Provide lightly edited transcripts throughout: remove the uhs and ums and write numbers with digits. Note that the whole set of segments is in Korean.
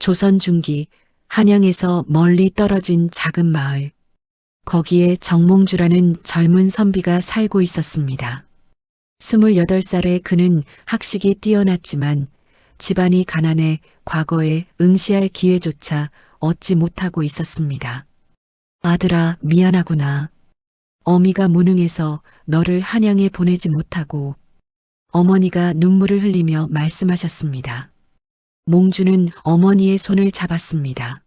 조선 중기 한양에서 멀리 떨어진 작은 마을. 거기에 정몽주라는 젊은 선비가 살고 있었습니다. 28살의 그는 학식이 뛰어났지만 집안이 가난해 과거에 응시할 기회조차 얻지 못하고 있었습니다. 아들아, 미안하구나. 어미가 무능해서 너를 한양에 보내지 못하고. 어머니가 눈물을 흘리며 말씀하셨습니다. 몽주는 어머니의 손을 잡았습니다.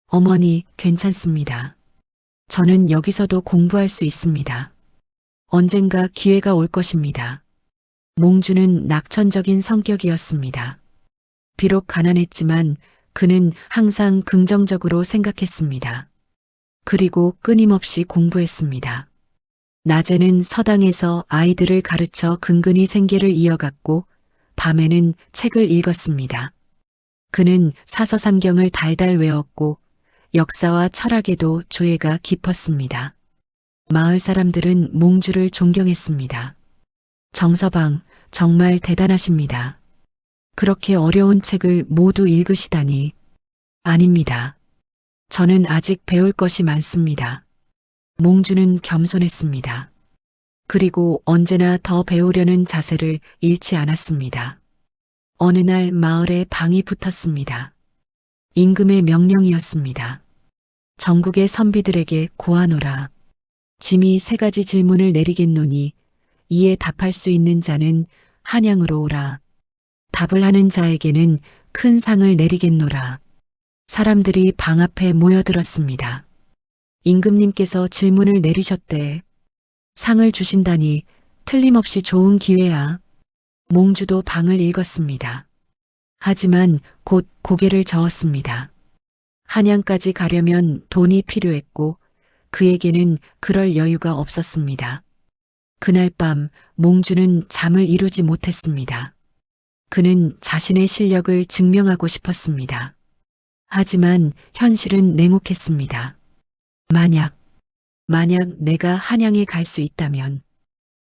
어머니, 괜찮습니다. 저는 여기서도 공부할 수 있습니다. 언젠가 기회가 올 것입니다. 몽주는 낙천적인 성격이었습니다. 비록 가난했지만 그는 항상 긍정적으로 생각했습니다. 그리고 끊임없이 공부했습니다. 낮에는 서당에서 아이들을 가르쳐 근근히 생계를 이어갔고 밤에는 책을 읽었습니다. 그는 사서삼경을 달달 외웠고 역사와 철학에도 조예가 깊었습니다. 마을 사람들은 몽주를 존경했습니다. 정서방, 정말 대단하십니다. 그렇게 어려운 책을 모두 읽으시다니. 아닙니다. 저는 아직 배울 것이 많습니다. 몽주는 겸손했습니다. 그리고 언제나 더 배우려는 자세를 잃지 않았습니다. 어느 날 마을에 방이 붙었습니다. 임금의 명령이었습니다. 전국의 선비들에게 고하노라. 짐이 3가지 질문을 내리겠노니 이에 답할 수 있는 자는 한양으로 오라. 답을 하는 자에게는 큰 상을 내리겠노라. 사람들이 방 앞에 모여들었습니다. 임금님께서 질문을 내리셨대. 상을 주신다니 틀림없이 좋은 기회야. 몽주도 방을 읽었습니다. 하지만 곧 고개를 저었습니다. 한양까지 가려면 돈이 필요했고 그에게는 그럴 여유가 없었습니다. 그날 밤 몽주는 잠을 이루지 못했습니다. 그는 자신의 실력을 증명하고 싶었습니다. 하지만 현실은 냉혹했습니다. 만약 내가 한양에 갈 수 있다면.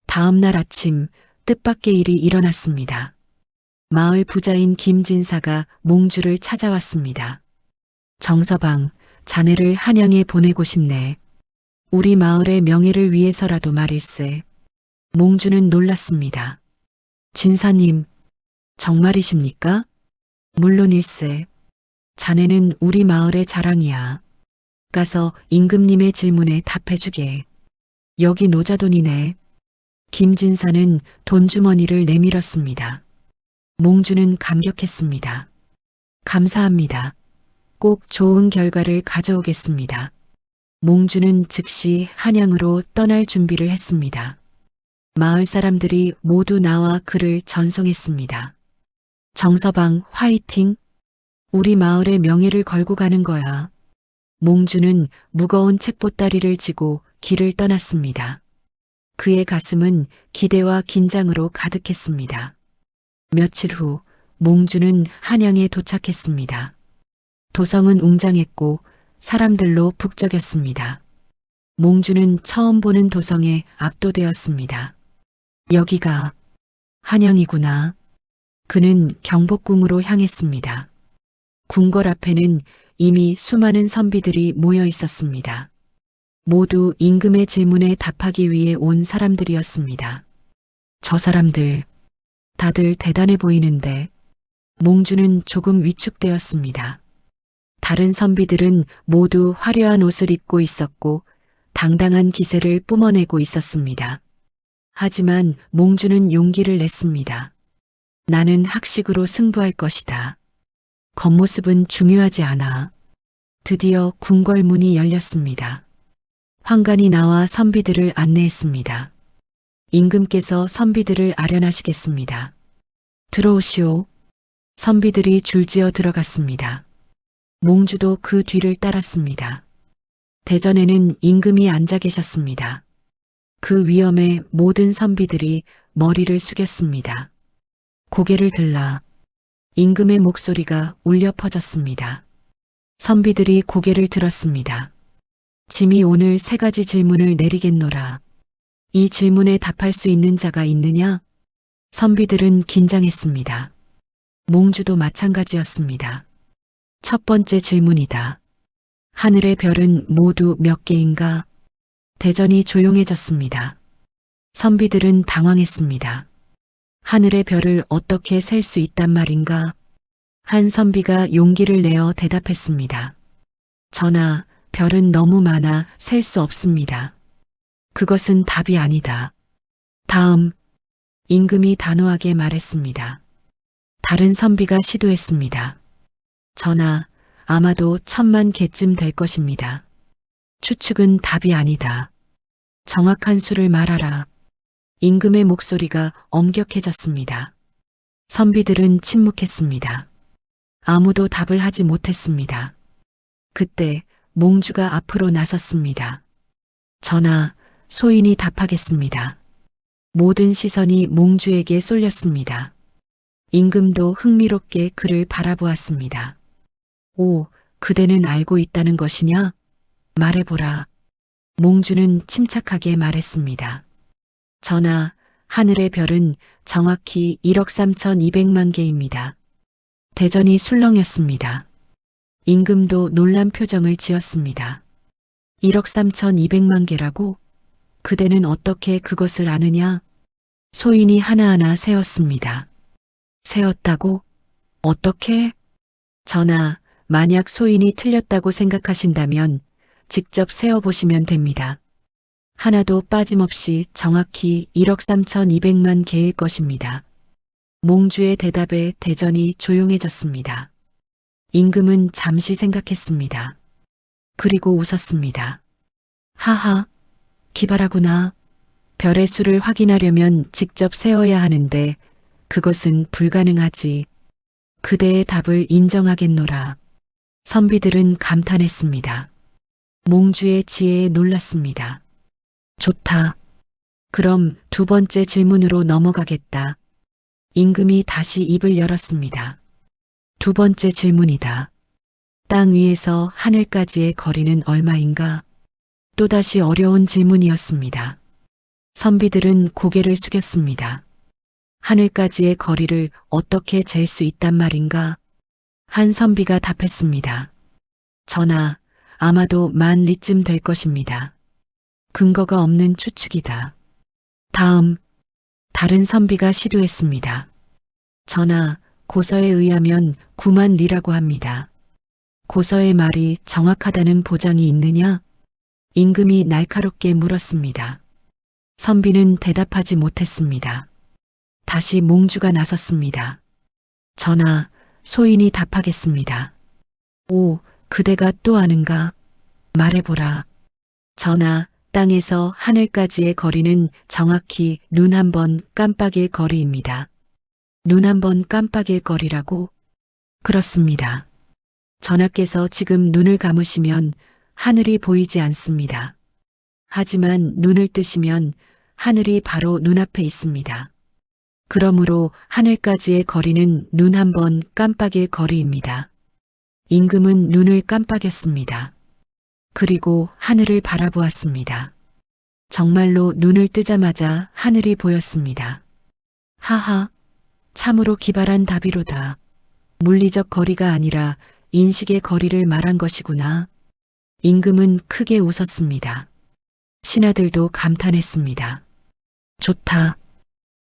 다음 날 아침 뜻밖의 일이 일어났습니다. 마을 부자인 김진사가 몽주를 찾아왔습니다. 정서방, 자네를 한양에 보내고 싶네. 우리 마을의 명예를 위해서라도 말일세. 몽주는 놀랐습니다. 진사님, 정말이십니까? 물론일세. 자네는 우리 마을의 자랑이야. 가서 임금님의 질문에 답해주게. 여기 노자돈이네. 김진사는 돈주머니를 내밀었습니다. 몽주는 감격했습니다. 감사합니다. 꼭 좋은 결과를 가져오겠습니다. 몽주는 즉시 한양으로 떠날 준비를 했습니다. 마을 사람들이 모두 나와 그를 전송했습니다. 정서방, 화이팅! 우리 마을의 명예를 걸고 가는 거야. 몽주는 무거운 책보따리를 지고 길을 떠났습니다. 그의 가슴은 기대와 긴장으로 가득했습니다. 며칠 후 몽주는 한양에 도착했습니다. 도성은 웅장했고 사람들로 북적였습니다. 몽주는 처음 보는 도성에 압도되었습니다. 여기가 한양이구나. 그는 경복궁으로 향했습니다. 궁궐 앞에는 이미 수많은 선비들이 모여 있었습니다. 모두 임금의 질문에 답하기 위해 온 사람들이었습니다. 저 사람들, 다들 대단해 보이는데. 몽주는 조금 위축되었습니다. 다른 선비들은 모두 화려한 옷을 입고 있었고 당당한 기세를 뿜어내고 있었습니다. 하지만 몽주는 용기를 냈습니다. 나는 학식으로 승부할 것이다. 겉모습은 중요하지 않아. 드디어 궁궐 문이 열렸습니다. 환관이 나와 선비들을 안내했습니다. 임금께서 선비들을 아련하시겠습니다. 들어오시오. 선비들이 줄지어 들어갔습니다. 몽주도 그 뒤를 따랐습니다. 대전에는 임금이 앉아 계셨습니다. 그 위엄에 모든 선비들이 머리를 숙였습니다. 고개를 들라. 임금의 목소리가 울려 퍼졌습니다. 선비들이 고개를 들었습니다. 짐이 오늘 3가지 질문을 내리겠노라. 이 질문에 답할 수 있는 자가 있느냐? 선비들은 긴장했습니다. 몽주도 마찬가지였습니다. 첫 번째 질문이다. 하늘의 별은 모두 몇 개인가? 대전이 조용해졌습니다. 선비들은 당황했습니다. 하늘의 별을 어떻게 셀 수 있단 말인가? 한 선비가 용기를 내어 대답했습니다. 전하, 별은 너무 많아 셀 수 없습니다. 그것은 답이 아니다. 다음, 임금이 단호하게 말했습니다. 다른 선비가 시도했습니다. 전하, 아마도 10,000개쯤 될 것입니다. 추측은 답이 아니다. 정확한 수를 말하라. 임금의 목소리가 엄격해졌습니다. 선비들은 침묵했습니다. 아무도 답을 하지 못했습니다. 그때 몽주가 앞으로 나섰습니다. 전하, 소인이 답하겠습니다. 모든 시선이 몽주에게 쏠렸습니다. 임금도 흥미롭게 그를 바라보았습니다. 오, 그대는 알고 있다는 것이냐? 말해보라. 몽주는 침착하게 말했습니다. 전하, 하늘의 별은 정확히 1억 3,200만 개입니다. 대전이 술렁였습니다. 임금도 놀란 표정을 지었습니다. 1억 3,200만 개라고? 그대는 어떻게 그것을 아느냐? 소인이 하나하나 세었습니다. 세었다고? 어떻게? 전하, 만약 소인이 틀렸다고 생각하신다면 직접 세어보시면 됩니다. 하나도 빠짐없이 정확히 1억 3,200만 개일 것입니다. 몽주의 대답에 대전이 조용해졌습니다. 임금은 잠시 생각했습니다. 그리고 웃었습니다. 하하, 기발하구나. 별의 수를 확인하려면 직접 세어야 하는데 그것은 불가능하지. 그대의 답을 인정하겠노라. 선비들은 감탄했습니다. 몽주의 지혜에 놀랐습니다. 좋다. 그럼 두 번째 질문으로 넘어가겠다. 임금이 다시 입을 열었습니다. 두 번째 질문이다. 땅 위에서 하늘까지의 거리는 얼마인가? 또다시 어려운 질문이었습니다. 선비들은 고개를 숙였습니다. 하늘까지의 거리를 어떻게 잴 수 있단 말인가? 한 선비가 답했습니다. 전하, 아마도 10,000리쯤 될 것입니다. 근거가 없는 추측이다. 다음, 다른 선비가 시도했습니다. 전하, 고서에 의하면 90,000리라고 합니다. 고서의 말이 정확하다는 보장이 있느냐? 임금이 날카롭게 물었습니다. 선비는 대답하지 못했습니다. 다시 몽주가 나섰습니다. 전하, 소인이 답하겠습니다. 오, 그대가 또 아는가? 말해보라. 전하, 땅에서 하늘까지의 거리는 정확히 눈 한 번 깜빡일 거리입니다. 눈 한 번 깜빡일 거리라고? 그렇습니다. 전하께서 지금 눈을 감으시면 하늘이 보이지 않습니다. 하지만 눈을 뜨시면 하늘이 바로 눈앞에 있습니다. 그러므로 하늘까지의 거리는 눈 한 번 깜빡일 거리입니다. 임금은 눈을 깜빡였습니다. 그리고 하늘을 바라보았습니다. 정말로 눈을 뜨자마자 하늘이 보였습니다. 하하, 참으로 기발한 답이로다. 물리적 거리가 아니라 인식의 거리를 말한 것이구나. 임금은 크게 웃었습니다. 신하들도 감탄했습니다. 좋다.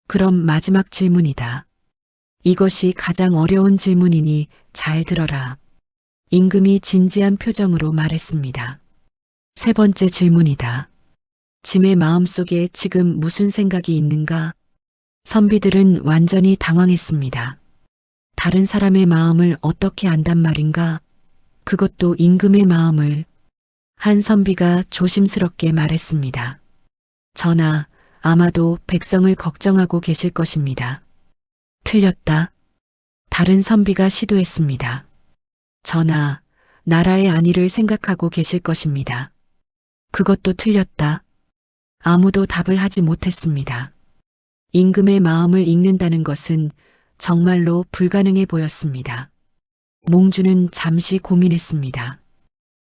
그럼 마지막 질문이다. 이것이 가장 어려운 질문이니 잘 들어라. 임금이 진지한 표정으로 말했습니다. 세 번째 질문이다. 짐의 마음속에 지금 무슨 생각이 있는가? 선비들은 완전히 당황했습니다. 다른 사람의 마음을 어떻게 안단 말인가? 그것도 임금의 마음을. 한 선비가 조심스럽게 말했습니다. 전하, 아마도 백성을 걱정하고 계실 것입니다. 틀렸다. 다른 선비가 시도했습니다. 전하, 나라의 안위를 생각하고 계실 것입니다. 그것도 틀렸다. 아무도 답을 하지 못했습니다. 임금의 마음을 읽는다는 것은 정말로 불가능해 보였습니다. 몽주는 잠시 고민했습니다.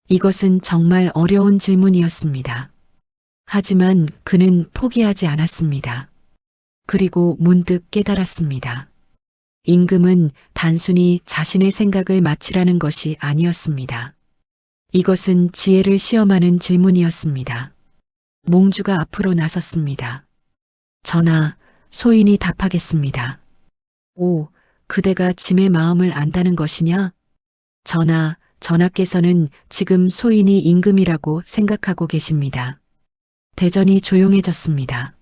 이것은 정말 어려운 질문이었습니다. 하지만 그는 포기하지 않았습니다. 그리고 문득 깨달았습니다. 임금은 단순히 자신의 생각을 마치라는 것이 아니었습니다. 이것은 지혜를 시험하는 질문이었습니다. 몽주가 앞으로 나섰습니다. 전하, 소인이 답하겠습니다. 오, 그대가 짐의 마음을 안다는 것이냐? 전하, 전하께서는 지금 소인이 임금이라고 생각하고 계십니다. 대전이 조용해졌습니다.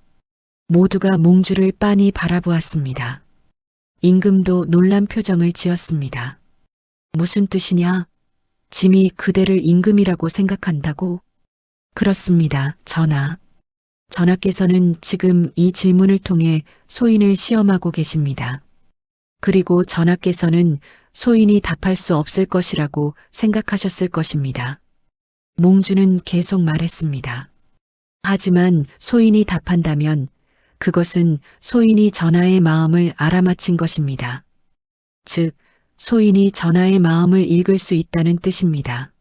모두가 몽주를 빤히 바라보았습니다. 임금도 놀란 표정을 지었습니다. 무슨 뜻이냐? 짐이 그대를 임금이라고 생각한다고? 그렇습니다, 전하. 전하께서는 지금 이 질문을 통해 소인을 시험하고 계십니다. 그리고 전하께서는 소인이 답할 수 없을 것이라고 생각하셨을 것입니다. 몽주는 계속 말했습니다. 하지만 소인이 답한다면 그것은 소인이 전하의 마음을 알아맞힌 것입니다. 즉, 소인이 전하의 마음을 읽을 수 있다는 뜻입니다.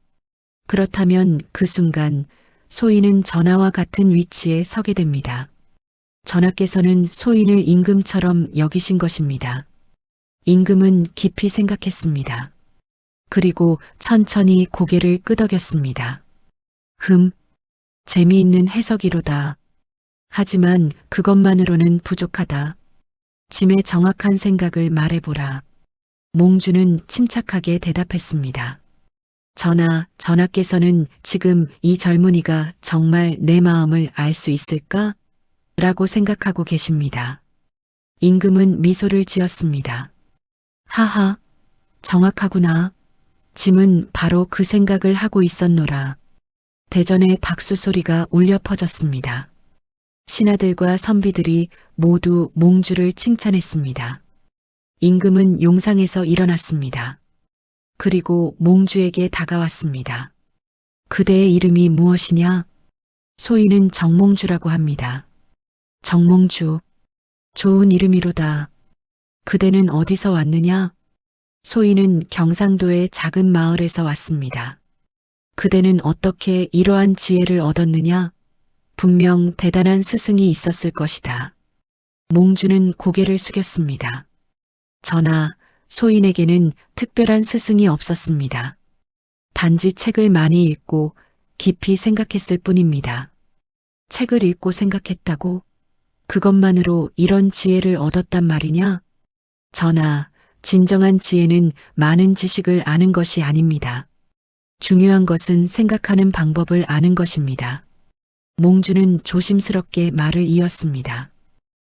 그렇다면 그 순간 소인은 전하와 같은 위치에 서게 됩니다. 전하께서는 소인을 임금처럼 여기신 것입니다. 임금은 깊이 생각했습니다. 그리고 천천히 고개를 끄덕였습니다. 재미있는 해석이로다. 하지만 그것만으로는 부족하다. 짐의 정확한 생각을 말해보라. 몽주는 침착하게 대답했습니다. 전하, 전하께서는 지금 이 젊은이가 정말 내 마음을 알 수 있을까? 라고 생각하고 계십니다. 임금은 미소를 지었습니다. 하하, 정확하구나. 짐은 바로 그 생각을 하고 있었노라. 대전의 박수 소리가 울려 퍼졌습니다. 신하들과 선비들이 모두 몽주를 칭찬했습니다. 임금은 용상에서 일어났습니다. 그리고 몽주에게 다가왔습니다. 그대의 이름이 무엇이냐? 소인은 정몽주라고 합니다. 정몽주, 좋은 이름이로다. 그대는 어디서 왔느냐? 소인은 경상도의 작은 마을에서 왔습니다. 그대는 어떻게 이러한 지혜를 얻었느냐? 분명 대단한 스승이 있었을 것이다. 몽주는 고개를 숙였습니다. 전하, 소인에게는 특별한 스승이 없었습니다. 단지 책을 많이 읽고 깊이 생각했을 뿐입니다. 책을 읽고 생각했다고? 그것만으로 이런 지혜를 얻었단 말이냐? 전하, 진정한 지혜는 많은 지식을 아는 것이 아닙니다. 중요한 것은 생각하는 방법을 아는 것입니다. 몽주는 조심스럽게 말을 이었습니다.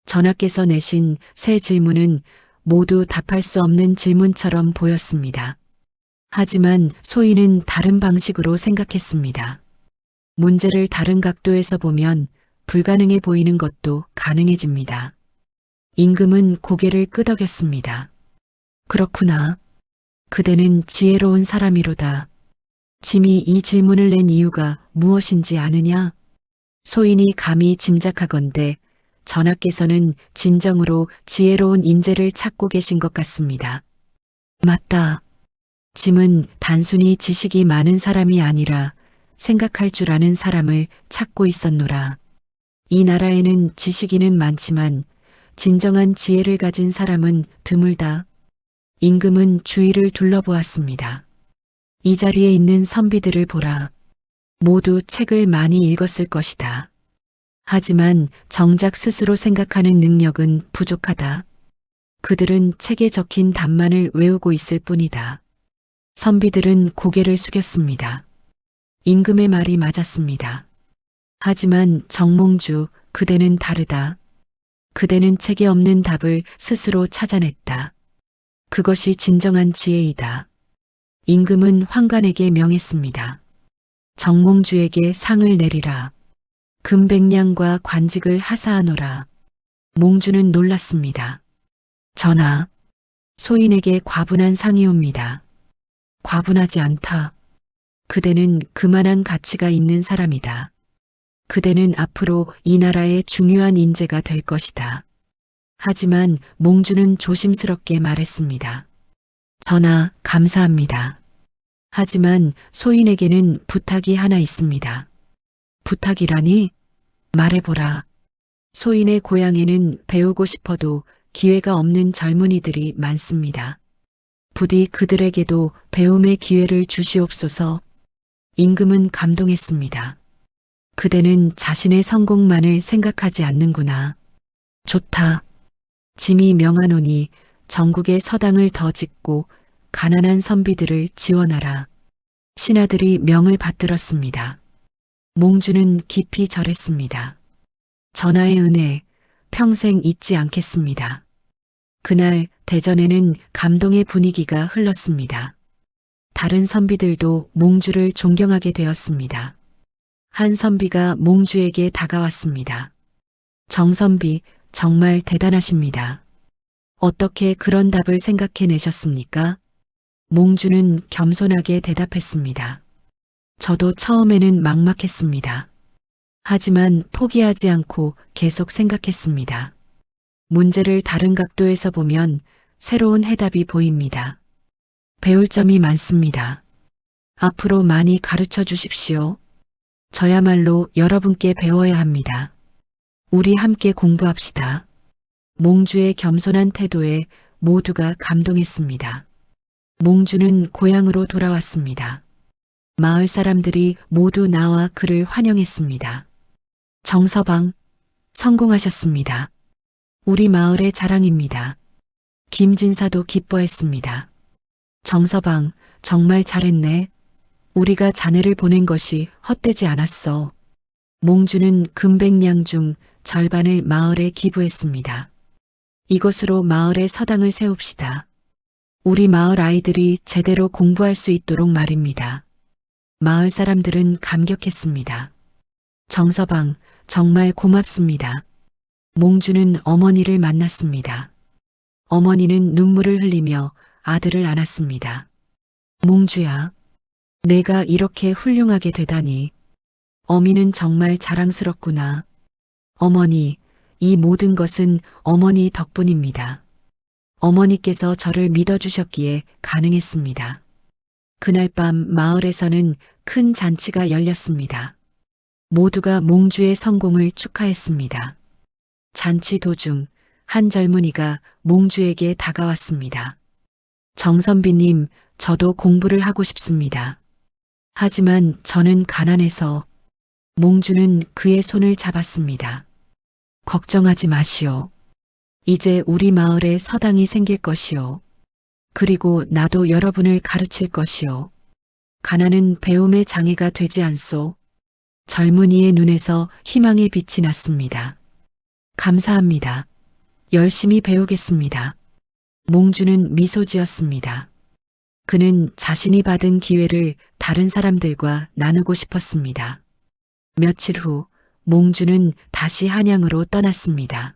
전하께서 내신 세 질문은 모두 답할 수 없는 질문처럼 보였습니다. 하지만 소인은 다른 방식으로 생각했습니다. 문제를 다른 각도에서 보면 불가능해 보이는 것도 가능해집니다. 임금은 고개를 끄덕였습니다. 그렇구나. 그대는 지혜로운 사람이로다. 짐이 이 질문을 낸 이유가 무엇인지 아느냐? 소인이 감히 짐작하건대 전하께서는 진정으로 지혜로운 인재를 찾고 계신 것 같습니다. 맞다. 짐은 단순히 지식이 많은 사람이 아니라 생각할 줄 아는 사람을 찾고 있었노라. 이 나라에는 지식인은 많지만 진정한 지혜를 가진 사람은 드물다. 임금은 주위를 둘러보았습니다. 이 자리에 있는 선비들을 보라. 모두 책을 많이 읽었을 것이다. 하지만 정작 스스로 생각하는 능력은 부족하다. 그들은 책에 적힌 답만을 외우고 있을 뿐이다. 선비들은 고개를 숙였습니다. 임금의 말이 맞았습니다. 하지만 정몽주, 그대는 다르다. 그대는 책에 없는 답을 스스로 찾아냈다. 그것이 진정한 지혜이다. 임금은 환관에게 명했습니다. 정몽주에게 상을 내리라. 금백냥과 관직을 하사하노라. 몽주는 놀랐습니다. 전하, 소인에게 과분한 상이 옵니다. 과분하지 않다. 그대는 그만한 가치가 있는 사람이다. 그대는 앞으로 이 나라의 중요한 인재가 될 것이다. 하지만 몽주는 조심스럽게 말했습니다. 전하, 감사합니다. 하지만 소인에게는 부탁이 하나 있습니다. 부탁이라니? 말해보라. 소인의 고향에는 배우고 싶어도 기회가 없는 젊은이들이 많습니다. 부디 그들에게도 배움의 기회를 주시옵소서. 임금은 감동했습니다. 그대는 자신의 성공만을 생각하지 않는구나. 좋다. 짐이 명하노니 전국에 서당을 더 짓고 가난한 선비들을 지원하라. 신하들이 명을 받들었습니다. 몽주는 깊이 절했습니다. 전하의 은혜 평생 잊지 않겠습니다. 그날 대전에는 감동의 분위기가 흘렀습니다. 다른 선비들도 몽주를 존경하게 되었습니다. 한 선비가 몽주에게 다가왔습니다. 정선비, 정말 대단하십니다. 어떻게 그런 답을 생각해내셨습니까? 몽주는 겸손하게 대답했습니다. 저도 처음에는 막막했습니다. 하지만 포기하지 않고 계속 생각했습니다. 문제를 다른 각도에서 보면 새로운 해답이 보입니다. 배울 점이 많습니다. 앞으로 많이 가르쳐 주십시오. 저야말로 여러분께 배워야 합니다. 우리 함께 공부합시다. 몽주의 겸손한 태도에 모두가 감동했습니다. 몽주는 고향으로 돌아왔습니다. 마을 사람들이 모두 나와 그를 환영했습니다. 정서방, 성공하셨습니다. 우리 마을의 자랑입니다. 김진사도 기뻐했습니다. 정서방, 정말 잘했네. 우리가 자네를 보낸 것이 헛되지 않았어. 몽주는 금백량 중 절반을 마을에 기부했습니다. 이것으로 마을에 서당을 세웁시다. 우리 마을 아이들이 제대로 공부할 수 있도록 말입니다. 마을 사람들은 감격했습니다. 정서방, 정말 고맙습니다. 몽주는 어머니를 만났습니다. 어머니는 눈물을 흘리며 아들을 안았습니다. 몽주야, 내가 이렇게 훌륭하게 되다니. 어미는 정말 자랑스럽구나. 어머니, 이 모든 것은 어머니 덕분입니다. 어머니께서 저를 믿어주셨기에 가능했습니다. 그날 밤 마을에서는 큰 잔치가 열렸습니다. 모두가 몽주의 성공을 축하했습니다. 잔치 도중 한 젊은이가 몽주에게 다가왔습니다. 정선비님, 저도 공부를 하고 싶습니다. 하지만 저는 가난해서. 몽주는 그의 손을 잡았습니다. 걱정하지 마시오. 이제 우리 마을에 서당이 생길 것이오. 그리고 나도 여러분을 가르칠 것이오. 가난은 배움의 장애가 되지 않소. 젊은이의 눈에서 희망의 빛이 났습니다. 감사합니다. 열심히 배우겠습니다. 몽주는 미소 지었습니다. 그는 자신이 받은 기회를 다른 사람들과 나누고 싶었습니다. 며칠 후 몽주는 다시 한양으로 떠났습니다.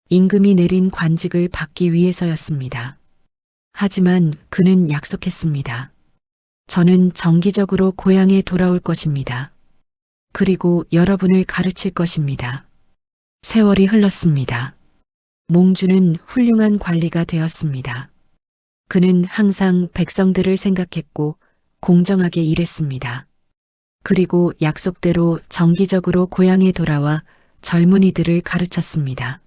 임금이 내린 관직을 받기 위해서였습니다. 하지만 그는 약속했습니다. 저는 정기적으로 고향에 돌아올 것입니다. 그리고 여러분을 가르칠 것입니다. 세월이 흘렀습니다. 몽주는 훌륭한 관리가 되었습니다. 그는 항상 백성들을 생각했고 공정하게 일했습니다. 그리고 약속대로 정기적으로 고향에 돌아와 젊은이들을 가르쳤습니다.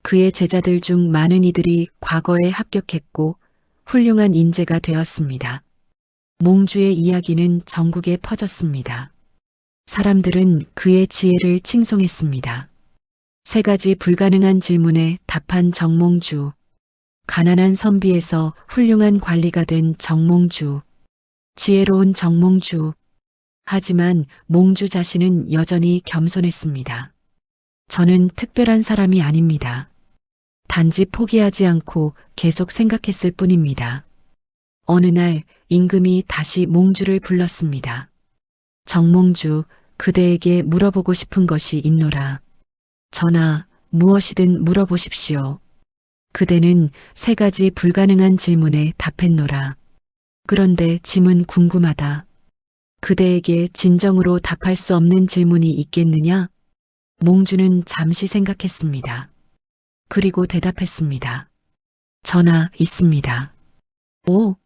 그의 제자들 중 많은 이들이 과거에 합격했고 훌륭한 인재가 되었습니다. 몽주의 이야기는 전국에 퍼졌습니다. 사람들은 그의 지혜를 칭송했습니다. 3가지 불가능한 질문에 답한 정몽주. 가난한 선비에서 훌륭한 관리가 된 정몽주. 지혜로운 정몽주. 하지만 몽주 자신은 여전히 겸손했습니다. 저는 특별한 사람이 아닙니다. 단지 포기하지 않고 계속 생각했을 뿐입니다. 어느 날 임금이 다시 몽주를 불렀습니다. 정몽주, 그대에게 물어보고 싶은 것이 있노라. 전하, 무엇이든 물어보십시오. 그대는 3가지 불가능한 질문에 답했노라. 그런데 짐은 궁금하다. 그대에게 진정으로 답할 수 없는 질문이 있겠느냐? 몽주는 잠시 생각했습니다. 그리고 대답했습니다. 전하, 있습니다. 오,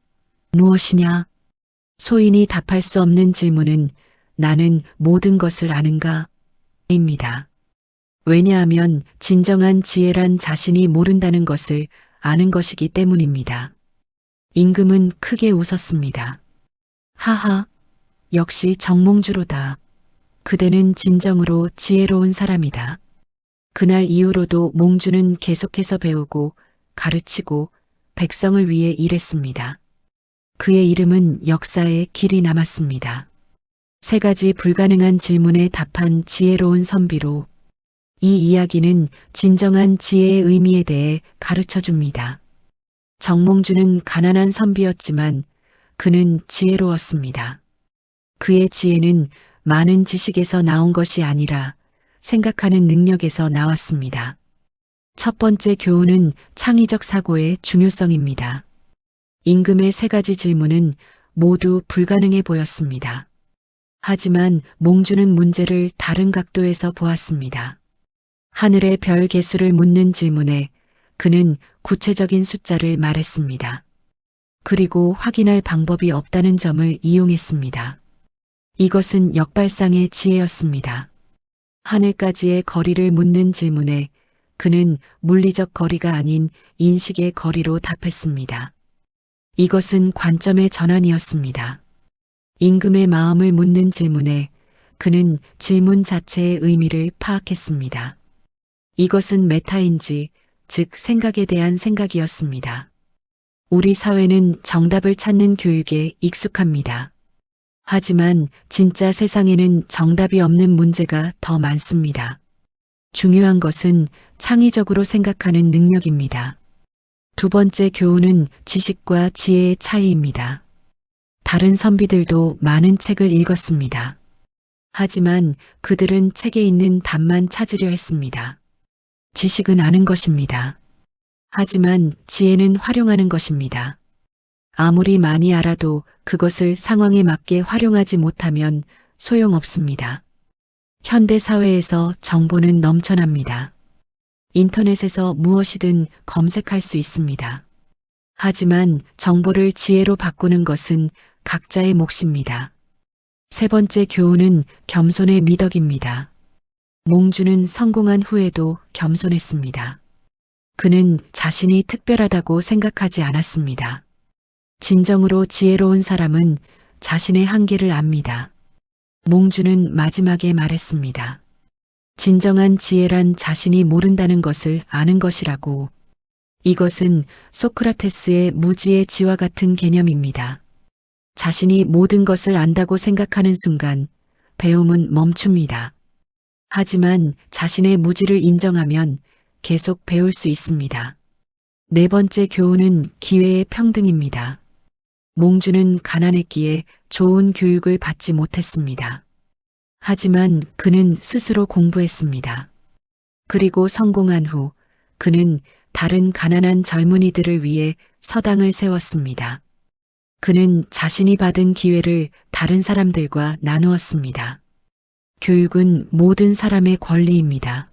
무엇이냐? 소인이 답할 수 없는 질문은 나는 모든 것을 아는가? 입니다. 왜냐하면 진정한 지혜란 자신이 모른다는 것을 아는 것이기 때문입니다. 임금은 크게 웃었습니다. 하하, 역시 정몽주로다. 그대는 진정으로 지혜로운 사람이다. 그날 이후로도 몽주는 계속해서 배우고 가르치고 백성을 위해 일했습니다. 그의 이름은 역사에 길이 남았습니다. 세 가지 불가능한 질문에 답한 지혜로운 선비로 이 이야기는 진정한 지혜의 의미에 대해 가르쳐 줍니다. 정몽주는 가난한 선비였지만 그는 지혜로웠습니다. 그의 지혜는 많은 지식에서 나온 것이 아니라 생각하는 능력에서 나왔습니다. 첫 번째 교훈은 창의적 사고의 중요성입니다. 임금의 세 가지 질문은 모두 불가능해 보였습니다. 하지만 몽주는 문제를 다른 각도에서 보았습니다. 하늘의 별 개수를 묻는 질문에 그는 구체적인 숫자를 말했습니다. 그리고 확인할 방법이 없다는 점을 이용했습니다. 이것은 역발상의 지혜였습니다. 하늘까지의 거리를 묻는 질문에 그는 물리적 거리가 아닌 인식의 거리로 답했습니다. 이것은 관점의 전환이었습니다. 임금의 마음을 묻는 질문에 그는 질문 자체의 의미를 파악했습니다. 이것은 메타인지, 즉 생각에 대한 생각이었습니다. 우리 사회는 정답을 찾는 교육에 익숙합니다. 하지만 진짜 세상에는 정답이 없는 문제가 더 많습니다. 중요한 것은 창의적으로 생각하는 능력입니다. 두 번째 교훈은 지식과 지혜의 차이입니다. 다른 선비들도 많은 책을 읽었습니다. 하지만 그들은 책에 있는 답만 찾으려 했습니다. 지식은 아는 것입니다. 하지만 지혜는 활용하는 것입니다. 아무리 많이 알아도 그것을 상황에 맞게 활용하지 못하면 소용없습니다. 현대 사회에서 정보는 넘쳐납니다. 인터넷에서 무엇이든 검색할 수 있습니다. 하지만 정보를 지혜로 바꾸는 것은 각자의 몫입니다. 세 번째 교훈은 겸손의 미덕입니다. 몽주는 성공한 후에도 겸손했습니다. 그는 자신이 특별하다고 생각하지 않았습니다. 진정으로 지혜로운 사람은 자신의 한계를 압니다. 몽주는 마지막에 말했습니다. 진정한 지혜란 자신이 모른다는 것을 아는 것이라고. 이것은 소크라테스의 무지의 지와 같은 개념입니다. 자신이 모든 것을 안다고 생각하는 순간 배움은 멈춥니다. 하지만 자신의 무지를 인정하면 계속 배울 수 있습니다. 네 번째 교훈은 기회의 평등입니다. 몽주는 가난했기에 좋은 교육을 받지 못했습니다. 하지만 그는 스스로 공부했습니다. 그리고 성공한 후 그는 다른 가난한 젊은이들을 위해 서당을 세웠습니다. 그는 자신이 받은 기회를 다른 사람들과 나누었습니다. 교육은 모든 사람의 권리입니다.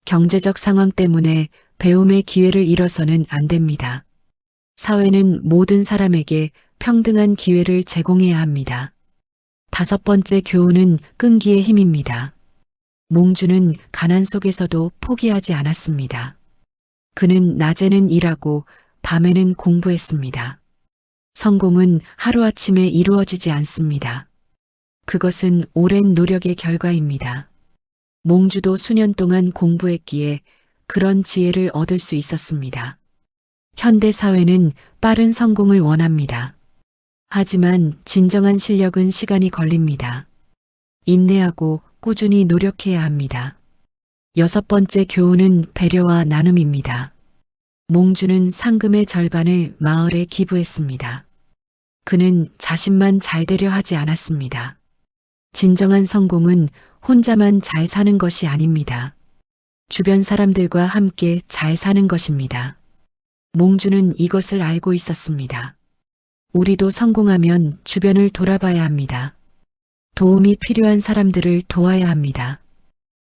경제적 상황 때문에 배움의 기회를 잃어서는 안 됩니다. 사회는 모든 사람에게 평등한 기회를 제공해야 합니다. 다섯 번째 교훈은 끈기의 힘입니다. 몽주는 가난 속에서도 포기하지 않았습니다. 그는 낮에는 일하고 밤에는 공부했습니다. 성공은 하루아침에 이루어지지 않습니다. 그것은 오랜 노력의 결과입니다. 몽주도 수년 동안 공부했기에 그런 지혜를 얻을 수 있었습니다. 현대 사회는 빠른 성공을 원합니다. 하지만 진정한 실력은 시간이 걸립니다. 인내하고 꾸준히 노력해야 합니다. 여섯 번째 교훈은 배려와 나눔입니다. 몽주는 상금의 절반을 마을에 기부했습니다. 그는 자신만 잘 되려 하지 않았습니다. 진정한 성공은 혼자만 잘 사는 것이 아닙니다. 주변 사람들과 함께 잘 사는 것입니다. 몽주는 이것을 알고 있었습니다. 우리도 성공하면 주변을 돌아봐야 합니다. 도움이 필요한 사람들을 도와야 합니다.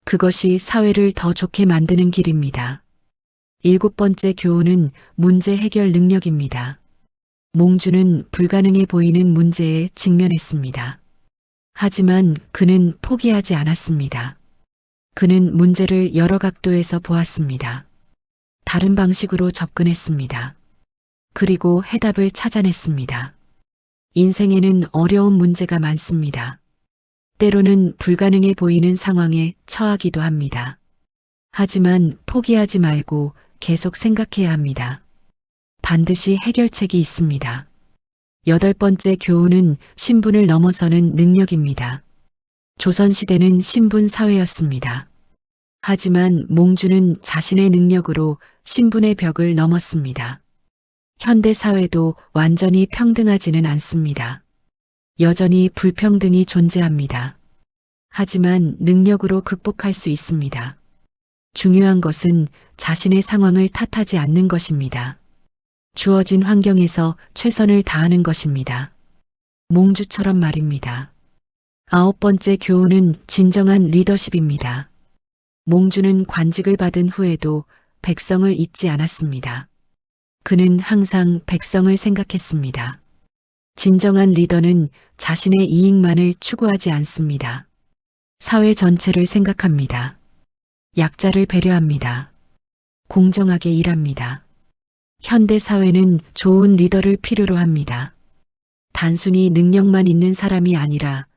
그것이 사회를 더 좋게 만드는 길입니다. 일곱 번째 교훈은 문제 해결 능력입니다. 몽주는 불가능해 보이는 문제에 직면했습니다. 하지만 그는 포기하지 않았습니다. 그는 문제를 여러 각도에서 보았습니다. 다른 방식으로 접근했습니다. 그리고 해답을 찾아냈습니다. 인생에는 어려운 문제가 많습니다. 때로는 불가능해 보이는 상황에 처하기도 합니다. 하지만 포기하지 말고 계속 생각해야 합니다. 반드시 해결책이 있습니다. 8번째 교훈은 신분을 넘어서는 능력입니다. 조선시대는 신분 사회였습니다. 하지만 몽주는 자신의 능력으로 신분의 벽을 넘었습니다. 현대 사회도 완전히 평등하지는 않습니다. 여전히 불평등이 존재합니다. 하지만 능력으로 극복할 수 있습니다. 중요한 것은 자신의 상황을 탓하지 않는 것입니다. 주어진 환경에서 최선을 다하는 것입니다. 몽주처럼 말입니다. 9번째 교훈은 진정한 리더십입니다. 몽주는 관직을 받은 후에도 백성을 잊지 않았습니다. 그는 항상 백성을 생각했습니다. 진정한 리더는 자신의 이익만을 추구하지 않습니다. 사회 전체를 생각합니다. 약자를 배려합니다. 공정하게 일합니다. 현대 사회는 좋은 리더를 필요로 합니다. 단순히 능력만 있는 사람이 아니라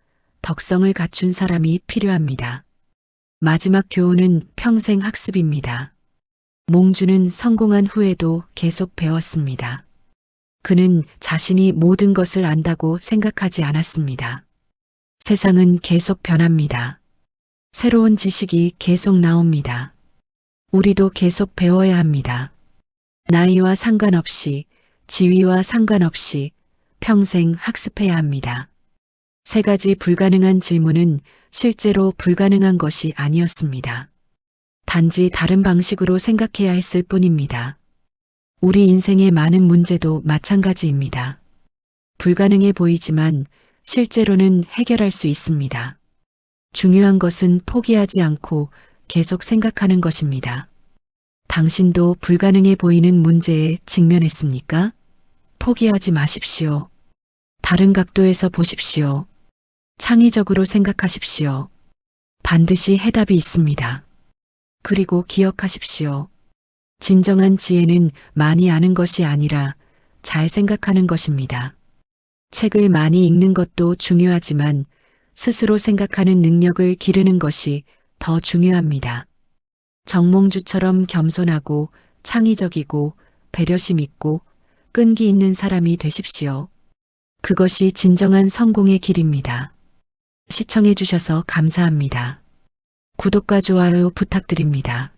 덕성을 갖춘 사람이 필요합니다. 마지막 교훈은 평생 학습입니다. 몽주는 성공한 후에도 계속 배웠습니다. 그는 자신이 모든 것을 안다고 생각하지 않았습니다. 세상은 계속 변합니다. 새로운 지식이 계속 나옵니다. 우리도 계속 배워야 합니다. 나이와 상관없이, 지위와 상관없이 평생 학습해야 합니다. 3가지 불가능한 질문은 실제로 불가능한 것이 아니었습니다. 단지 다른 방식으로 생각해야 했을 뿐입니다. 우리 인생의 많은 문제도 마찬가지입니다. 불가능해 보이지만 실제로는 해결할 수 있습니다. 중요한 것은 포기하지 않고 계속 생각하는 것입니다. 당신도 불가능해 보이는 문제에 직면했습니까? 포기하지 마십시오. 다른 각도에서 보십시오. 창의적으로 생각하십시오. 반드시 해답이 있습니다. 그리고 기억하십시오. 진정한 지혜는 많이 아는 것이 아니라 잘 생각하는 것입니다. 책을 많이 읽는 것도 중요하지만 스스로 생각하는 능력을 기르는 것이 더 중요합니다. 정몽주처럼 겸손하고 창의적이고 배려심 있고 끈기 있는 사람이 되십시오. 그것이 진정한 성공의 길입니다. 시청해 주셔서 감사합니다. 구독과 좋아요 부탁드립니다.